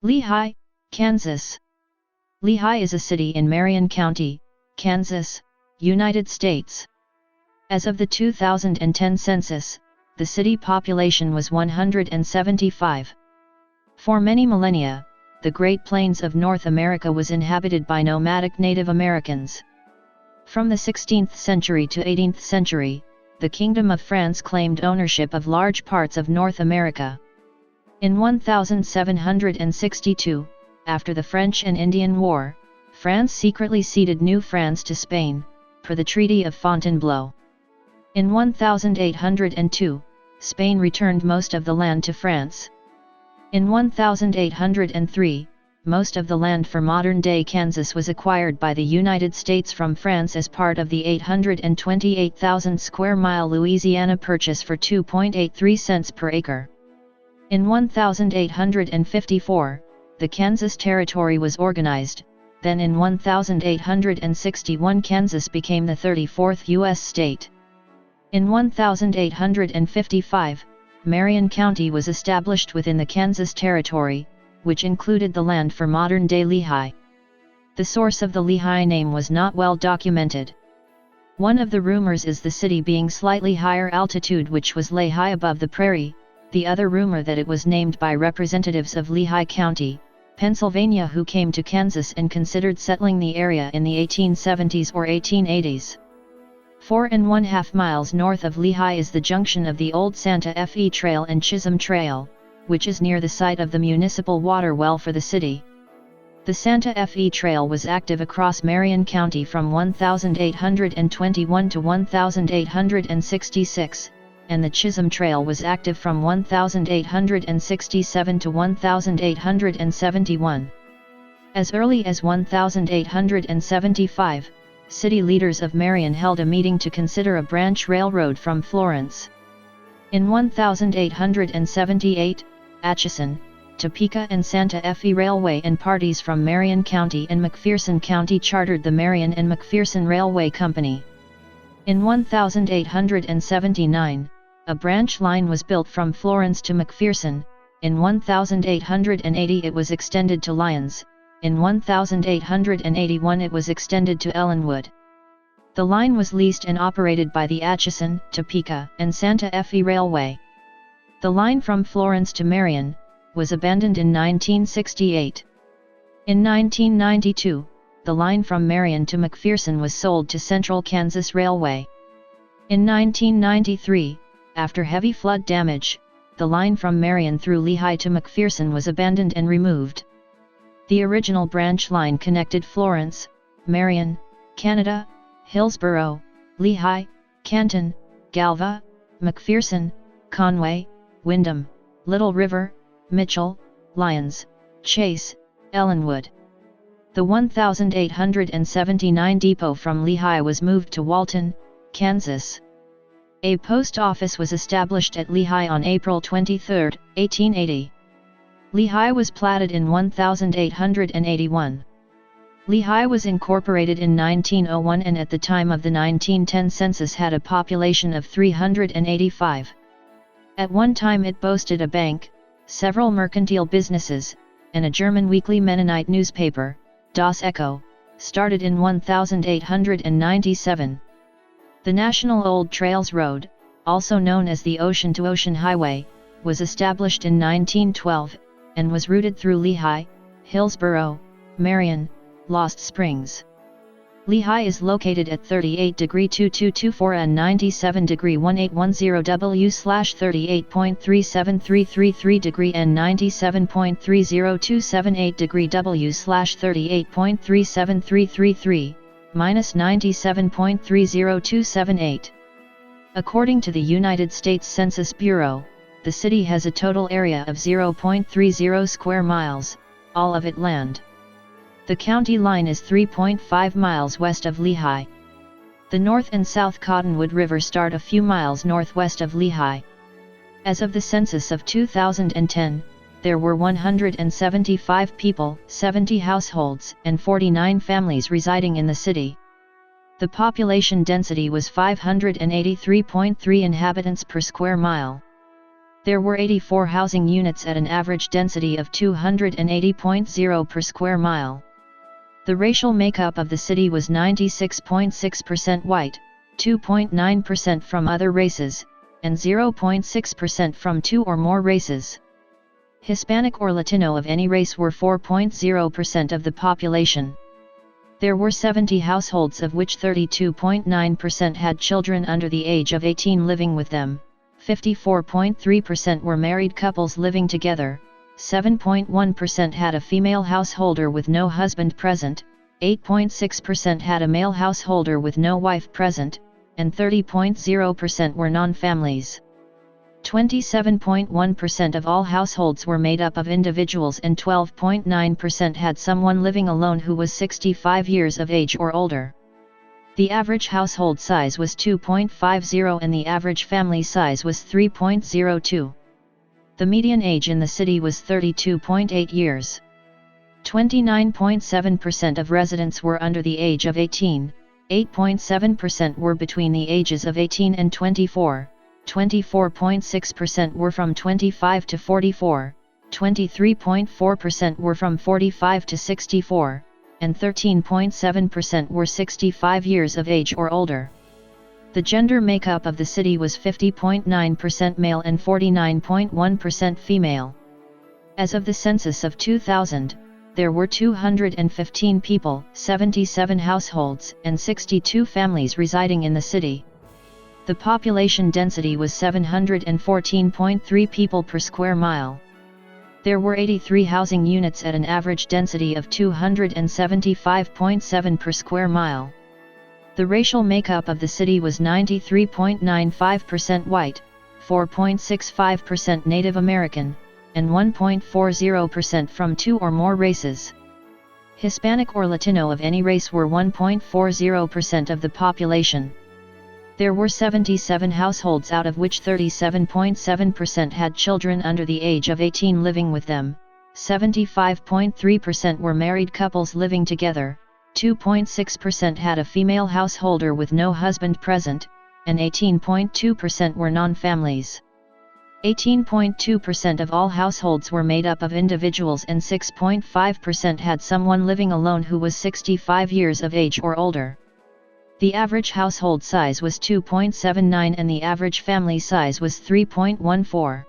Lehigh, Kansas. Lehigh is a city in Marion County, Kansas, United States. As of the 2010 census, the city population was 175. For many millennia, the Great Plains of North America was inhabited by nomadic Native Americans. From the 16th century to 18th century, the Kingdom of France claimed ownership of large parts of North America. In 1762, after the French and Indian War, France secretly ceded New France to Spain, per the Treaty of Fontainebleau. In 1802, Spain returned most of the land to France. In 1803, most of the land for modern-day Kansas was acquired by the United States from France as part of the 828,000 square mile Louisiana Purchase for 2.83 cents per acre. In 1854, the Kansas Territory was organized, then in 1861 Kansas became the 34th U.S. state. In 1855, Marion County was established within the Kansas Territory, which included the land for modern-day Lehigh. The source of the Lehigh name was not well documented. One of the rumors is the city being slightly higher altitude, which was lay high above the prairie, the other rumor that it was named by representatives of Lehigh County, Pennsylvania, who came to Kansas and considered settling the area in the 1870s or 1880s. 4½ miles north of Lehigh is the junction of the old Santa Fe Trail and Chisholm Trail, which is near the site of the municipal water well for the city. The Santa Fe Trail was active across Marion County from 1821 to 1866, and the Chisholm Trail was active from 1867 to 1871. As early as 1875, city leaders of Marion held a meeting to consider a branch railroad from Florence. In 1878, Atchison, Topeka and Santa Fe Railway and parties from Marion County and McPherson County chartered the Marion and McPherson Railway Company. In 1879, a branch line was built from Florence to McPherson. In 1880 it was extended to Lyons. In 1881 it was extended to Ellenwood. The line was leased and operated by the Atchison, Topeka, and Santa Fe Railway. The line from Florence to Marion was abandoned in 1968. In 1992, the line from Marion to McPherson was sold to Central Kansas Railway. In 1993, after heavy flood damage, the line from Marion through Lehigh to McPherson was abandoned and removed. The original branch line connected Florence, Marion, Canada, Hillsborough, Lehigh, Canton, Galva, McPherson, Conway, Windham, Little River, Mitchell, Lyons, Chase, Ellenwood. The 1879 depot from Lehigh was moved to Walton, Kansas. A post office was established at Lehigh on April 23, 1880. Lehigh was platted in 1881. Lehigh was incorporated in 1901 and at the time of the 1910 census had a population of 385. At one time it boasted a bank, several mercantile businesses, and a German weekly Mennonite newspaper, Das Echo, started in 1897. The National Old Trails Road, also known as the Ocean to Ocean Highway, was established in 1912, and was routed through Lehigh, Hillsborough, Marion, Lost Springs. Lehigh is located at 38°2224 and 97°1810W/38.37333° and 97.30278°W/38.37333, -97.30278. According to the United States Census Bureau, the city has a total area of 0.30 square miles, all of it land. The county line is 3.5 miles west of Lehigh. The North and South Cottonwood River start a few miles northwest of Lehigh. As of the census of 2010, there were 175 people, 70 households, and 49 families residing in the city. The population density was 583.3 inhabitants per square mile. There were 84 housing units at an average density of 280.0 per square mile. The racial makeup of the city was 96.6% white, 2.9% from other races, and 0.6% from two or more races. Hispanic or Latino of any race were 4.0% of the population. There were 70 households of which 32.9% had children under the age of 18 living with them, 54.3% were married couples living together, 7.1% had a female householder with no husband present, 8.6% had a male householder with no wife present, and 30.0% were non-families. 27.1% of all households were made up of individuals and 12.9% had someone living alone who was 65 years of age or older. The average household size was 2.50 and the average family size was 3.02. The median age in the city was 32.8 years. 29.7% of residents were under the age of 18, 8.7% were between the ages of 18 and 24, 24.6% were from 25 to 44, 23.4% were from 45 to 64, and 13.7% were 65 years of age or older. The gender makeup of the city was 50.9% male and 49.1% female. As of the census of 2000, there were 215 people, 77 households, and 62 families residing in the city. The population density was 714.3 people per square mile. There were 83 housing units at an average density of 275.7 per square mile. The racial makeup of the city was 93.95% white, 4.65% Native American, and 1.40% from two or more races. Hispanic or Latino of any race were 1.40% of the population. There were 77 households out of which 37.7% had children under the age of 18 living with them, 75.3% were married couples living together, 2.6% had a female householder with no husband present, and 18.2% were non-families. 18.2% of all households were made up of individuals and 6.5% had someone living alone who was 65 years of age or older. The average household size was 2.79 and the average family size was 3.14.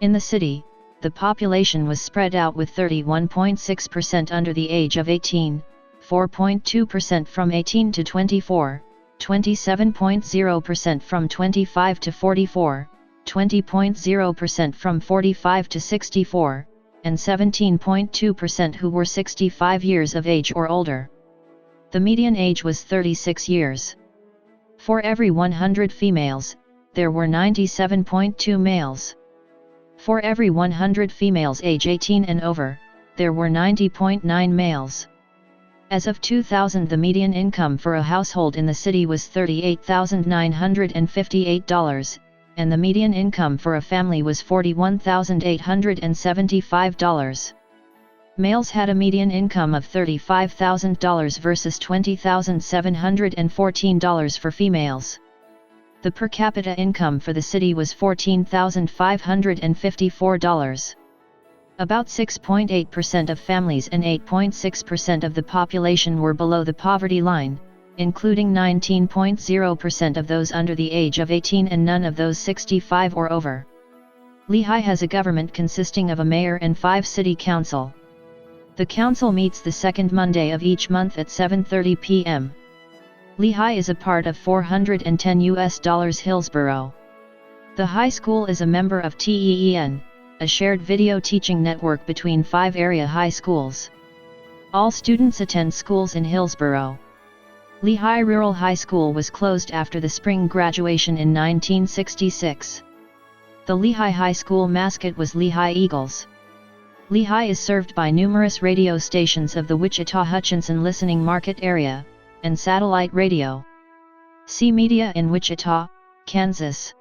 In the city, the population was spread out with 31.6% under the age of 18, 4.2% from 18 to 24, 27.0% from 25 to 44, 20.0% from 45 to 64, and 17.2% who were 65 years of age or older. The median age was 36 years. For every 100 females, there were 97.2 males. For every 100 females age 18 and over, there were 90.9 males. As of 2000, the median income for a household in the city was $38,958, and the median income for a family was $41,875. Males had a median income of $35,000 versus $20,714 for females. The per capita income for the city was $14,554. About 6.8% of families and 8.6% of the population were below the poverty line, including 19.0% of those under the age of 18 and none of those 65 or over. Lehigh has a government consisting of a mayor and 5 city council. The council meets the second Monday of each month at 7:30 p.m. Lehigh is a part of $410 Hillsborough. The high school is a member of TEEN, a shared video teaching network between 5 area high schools. All students attend schools in Hillsborough. Lehigh Rural High School was closed after the spring graduation in 1966. The Lehigh High School mascot was Lehigh Eagles. Lehigh is served by numerous radio stations of the Wichita-Hutchinson listening market area, and satellite radio. See Media in Wichita, Kansas.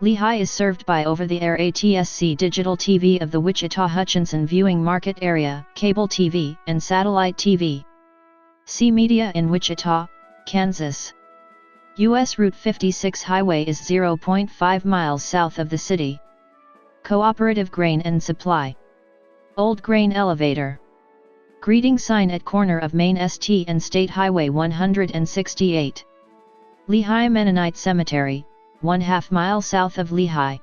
Lehigh is served by over-the-air ATSC digital TV of the Wichita-Hutchinson viewing market area, cable TV, and satellite TV. See Media in Wichita, Kansas. U.S. Route 56 highway is 0.5 miles south of the city. Cooperative Grain and Supply. Old Grain Elevator. Greeting sign at corner of Main St and State Highway 168. Lehigh Mennonite Cemetery, 1/2 mile south of Lehigh.